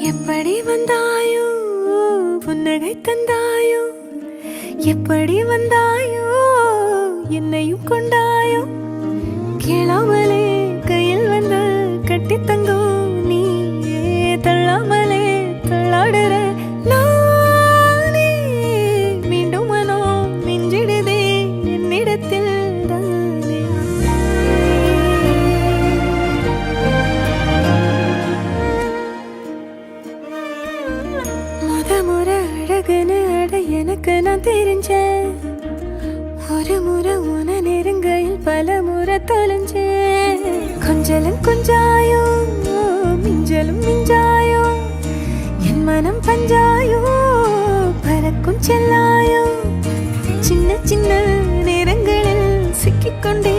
எப்படி வந்தாயோ புன்னகை தந்தாயோ எப்படி வந்தாயோ என்னையும் கொண்டாயோ கேளாமலே கையில் வந்து கட்டி தங்கோ நீ தள்ளாமலே தள்ளாடுற நானே மீண்டும் மனோ மிஞ்சிடுதே என்னிடத்தில் தானே முறை அழகுன்னு அட எனக்கு நான் தெரிஞ்சேன் ஒரு முறை உன நெருங்கையில் பல முறை தொலைஞ்சேன் கொஞ்சலும் கொஞ்சாயோ மிஞ்சலும் மிஞ்சாயோ என் மனம் பஞ்சாயோ பறக்கும் செல்லாயோ சின்ன சின்ன நேரங்களில் சிக்கிக்கொண்டே